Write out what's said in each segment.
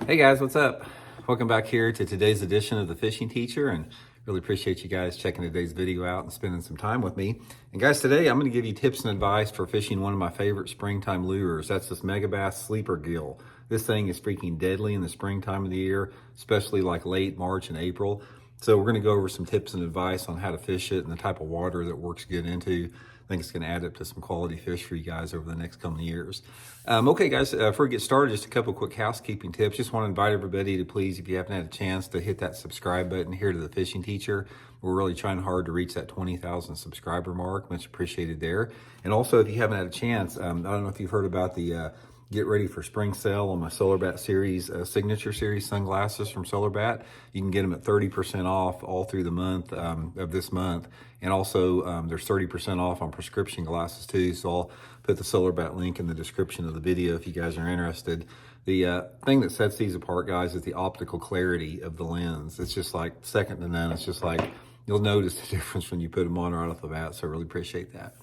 Hey guys, what's up? Welcome back here to today's edition of the Fishing Teacher, and really appreciate you guys checking today's video out and spending some time with me. And guys, today I'm going to give you tips and advice for fishing one of my favorite springtime lures. That's this Megabass Sleeper Gill. This thing is freaking deadly in the springtime of the year, especially like late March and April. So we're going to go over some tips and advice on how to fish it and the type of water that works good into. I think it's going to add up to some quality fish for you guys over the next coming years. Okay, guys, before we get started, just a couple quick housekeeping tips. Just want to invite everybody to please, if you haven't had a chance, to hit that subscribe button here to the Fishing Teacher. We're really trying hard to reach that 20,000 subscriber mark. Much appreciated there. And also, if you haven't had a chance, I don't know if you've heard about the Get Ready for Spring sale on my SolarBat series, signature series sunglasses from SolarBat. You can get them at 30% off all through the month of this month. And also there's 30% off on prescription glasses too. So I'll put the SolarBat link in the description of the video if you guys are interested. The thing that sets these apart, guys, is the optical clarity of the lens. It's just like second to none. It's just like, you'll notice the difference when you put them on right off the bat. So I really appreciate that.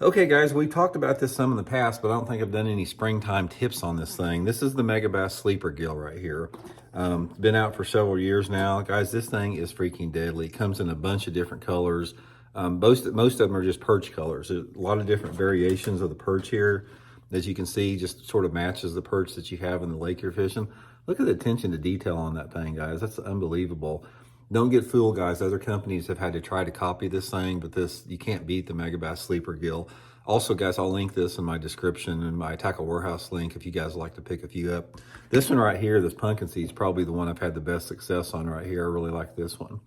Okay, guys, we talked about this some in the past, but I don't think I've done any springtime tips on this thing. This is the Megabass Sleeper Gill right here. Been out for several years now. Guys, this thing is freaking deadly. It comes in a bunch of different colors. Most of them are just perch colors. There's a lot of different variations of the perch here. As you can see, just sort of matches the perch that you have in the lake you're fishing. Look at the attention to detail on that thing, guys. That's unbelievable. Don't get fooled, guys. Other companies have had to try to copy this thing, but you can't beat the Megabass Sleeper Gill. Also, guys, I'll link this in my description and my Tackle Warehouse link if you guys like to pick a few up. This one right here, this pumpkin seed, is probably the one I've had the best success on right here. I really like this one.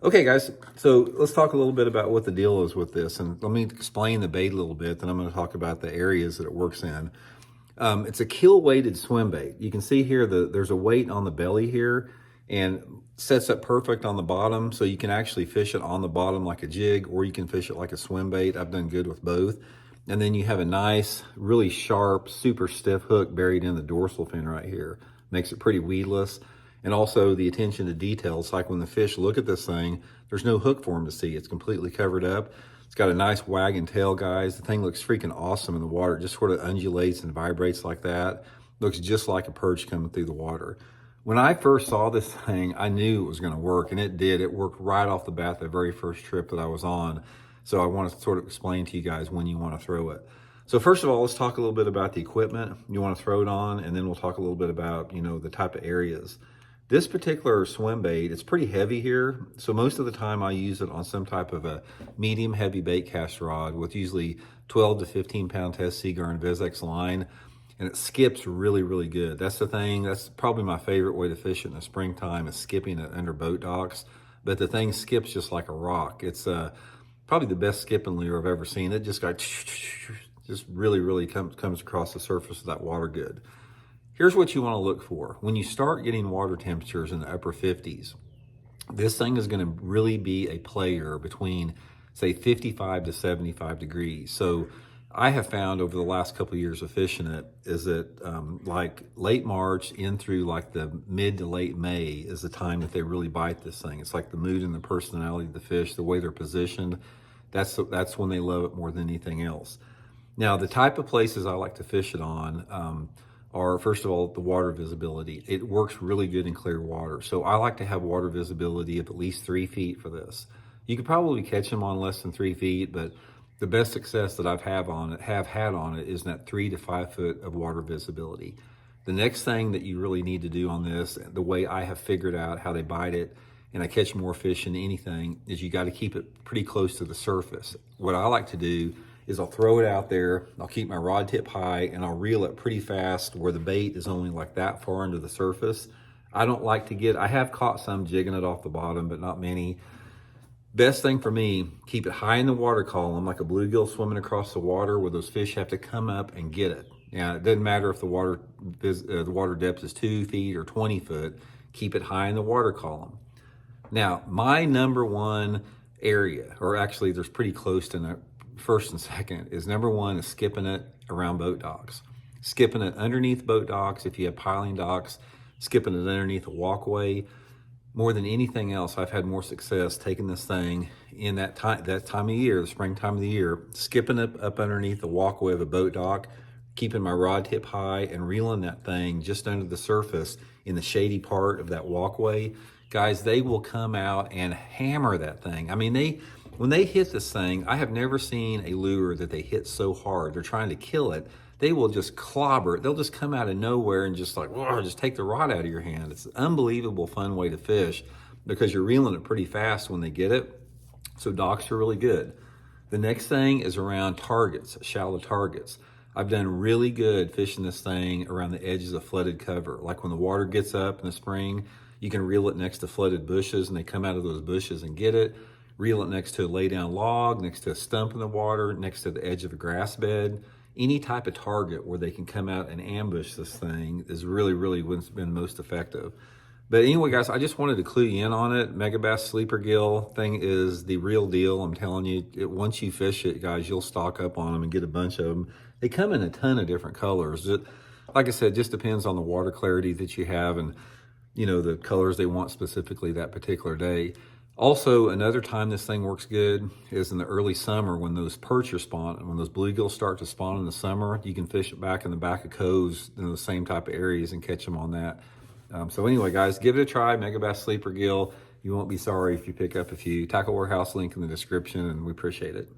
Okay, guys, so let's talk a little bit about what the deal is with this. And let me explain the bait a little bit, then I'm going to talk about the areas that it works in. It's a kill-weighted swim bait. You can see here there's a weight on the belly here, and sets up perfect on the bottom, so you can actually fish it on the bottom like a jig, or you can fish it like a swim bait. I've done good with both. And then you have a nice, really sharp, super stiff hook buried in the dorsal fin right here. Makes it pretty weedless. And also the attention to detail. It's like when the fish look at this thing, there's no hook for them to see. It's completely covered up. It's got a nice wagging tail, guys. The thing looks freaking awesome in the water. It just sort of undulates and vibrates like that. Looks just like a perch coming through the water. When I first saw this thing, I knew it was going to work, and it did. It worked right off the bat the very first trip that I was on. So I want to sort of explain to you guys when you want to throw it. So first of all, let's talk a little bit about the equipment you want to throw it on, and then we'll talk a little bit about, the type of areas. This particular swim bait, it's pretty heavy here. So most of the time I use it on some type of a medium heavy bait cast rod with usually 12 to 15 pound test Seaguar and Vizex line. And it skips really, really good. That's the thing. That's probably my favorite way to fish it in the springtime, is skipping it under boat docks. But the thing skips just like a rock. It's probably the best skipping lure I've ever seen. It just just really, really comes across the surface of that water good. Here's what you want to look for. When you start getting water temperatures in the upper 50s, this thing is going to really be a player between, say, 55 to 75 degrees. So I have found over the last couple of years of fishing it is that like late March in through like the mid to late May is the time that they really bite this thing. It's like the mood and the personality of the fish, the way they're positioned. That's when they love it more than anything else. Now, the type of places I like to fish it on are, first of all, the water visibility. It works really good in clear water. So I like to have water visibility of at least 3 feet for this. You could probably catch them on less than 3 feet, but the best success that have had on it is that 3 to 5 foot of water visibility. The next thing that you really need to do on this, the way I have figured out how they bite it, and I catch more fish than anything, is you got to keep it pretty close to the surface. What I like to do is I'll throw it out there, I'll keep my rod tip high, and I'll reel it pretty fast where the bait is only like that far under the surface. I don't like to I have caught some jigging it off the bottom, but not many. Best thing for me, keep it high in the water column, like a bluegill swimming across the water, where those fish have to come up and get it. Now, it doesn't matter if the water depth is 2 feet or 20 foot, keep it high in the water column. Now, my number one area, or actually there's pretty close to that, first and second, is number one is skipping it around boat docks. Skipping it underneath boat docks, if you have piling docks, skipping it underneath a walkway. More than anything else, I've had more success taking this thing in that time of year, the springtime of the year, skipping it up underneath the walkway of a boat dock, keeping my rod tip high and reeling that thing just under the surface in the shady part of that walkway, guys, they will come out and hammer that thing. I mean, when they hit this thing, I have never seen a lure that they hit so hard. They're trying to kill it. They will just clobber it. They'll just come out of nowhere and just like, whoa, just take the rod out of your hand. It's an unbelievable fun way to fish because you're reeling it pretty fast when they get it. So docks are really good. The next thing is around targets, shallow targets. I've done really good fishing this thing around the edges of flooded cover. Like when the water gets up in the spring, you can reel it next to flooded bushes and they come out of those bushes and get it. Reel it next to a lay down log, next to a stump in the water, next to the edge of a grass bed. Any type of target where they can come out and ambush this thing is really what's been most effective. But anyway, guys, I just wanted to clue you in on it. Megabass Sleeper Gill thing is the real deal. I'm telling you, once you fish it, guys, you'll stock up on them and get a bunch of them. They come in a ton of different colors. Like I said, just depends on the water clarity that you have and, you know, the colors they want specifically that particular day. Also, another time this thing works good is in the early summer when those perch are spawning. When those bluegills start to spawn in the summer, you can fish it back in the back of coves in the same type of areas and catch them on that. So anyway, guys, give it a try, Megabass Sleeper Gill. You won't be sorry if you pick up a few. Tackle Warehouse link in the description, and we appreciate it.